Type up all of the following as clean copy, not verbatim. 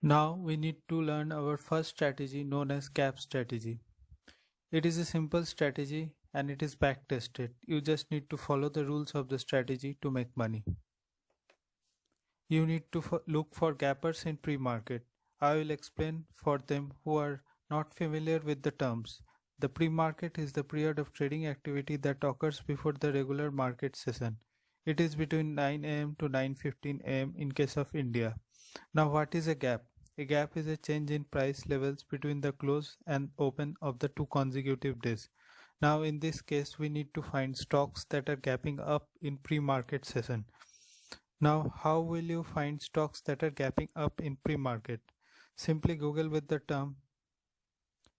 Now we need to learn our first strategy known as gap strategy. It is a simple strategy and it is back tested. You just need to follow the rules of the strategy to make money. You need to look for gappers in pre-market. I will explain for them who are not familiar with the terms. The pre-market is the period of trading activity that occurs before the regular market session. It is between 9 am to 9:15 am in case of India. Now what is a gap? A gap is a change in price levels between the close and open of the two consecutive days. Now in this case we need to find stocks that are gapping up in pre-market session. Now how will you find stocks that are gapping up in pre-market? Simply Google with the term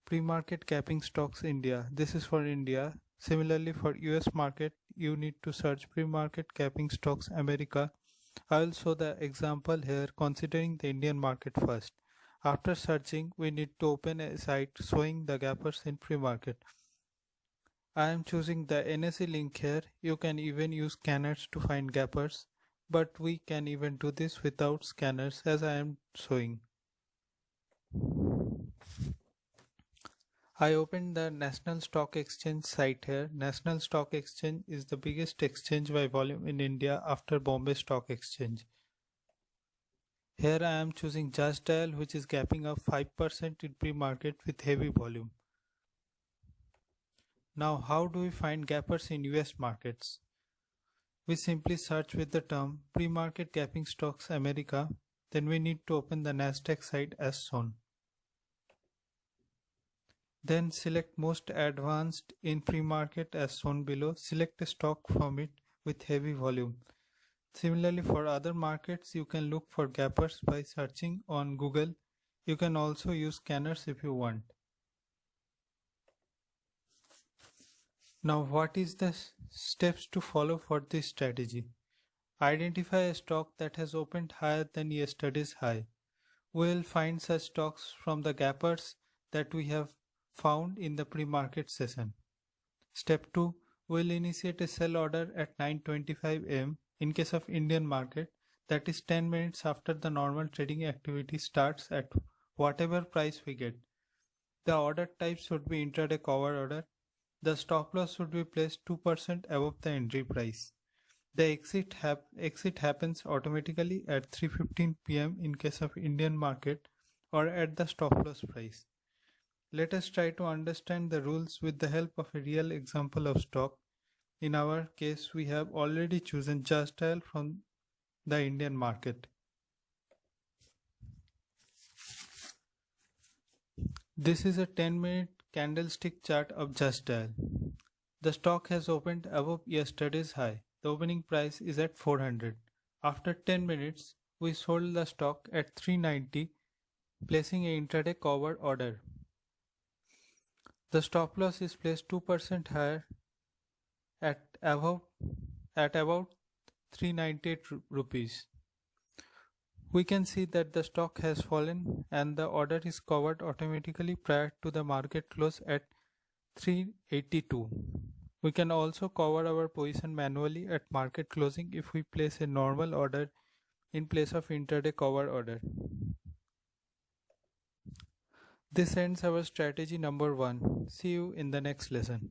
pre-market gapping stocks India. This is for India. Similarly for US market you need to search pre-market gapping stocks America. I will show the example here considering the Indian market first. After searching, we need to open a site showing the gappers in pre-market. I am choosing the NSE link here. You can even use scanners to find gappers, but we can even do this without scanners as I am showing. I opened the National Stock Exchange site here. National Stock Exchange is the biggest exchange by volume in India after Bombay Stock Exchange. Here I am choosing Just Dial, which is gapping up 5% in pre-market with heavy volume. Now how do we find gappers in US markets? We simply search with the term pre-market gapping stocks America, then we need to open the Nasdaq site as shown. Then select most advanced in pre-market as shown below. Select a stock from it with heavy volume. Similarly for other markets, you can look for gappers by searching on Google. You can also use scanners if you want. Now what is the steps to follow for this strategy? Identify a stock that has opened higher than yesterday's high. We will find such stocks from the gappers that we have found in the pre-market session. Step 2. We will initiate a sell order at 9:25 am in case of Indian market, that is 10 minutes after the normal trading activity starts at whatever price we get. The order type should be intraday cover order. The stop loss should be placed 2% above the entry price. The exit happens automatically at 3:15 pm in case of Indian market or at the stop loss price. Let us try to understand the rules with the help of a real example of stock. In our case, we have already chosen Just Dial from the Indian market. This is a 10-minute candlestick chart of Just Dial. The stock has opened above yesterday's high. The opening price is at 400. After 10 minutes, we sold the stock at 390, placing a intraday cover order. The stop loss is placed 2% higher at about 398 rupees. We can see that the stock has fallen and the order is covered automatically prior to the market close at 382. We can also cover our position manually at market closing if we place a normal order in place of intraday cover order. This ends our strategy number 1. See you in the next lesson.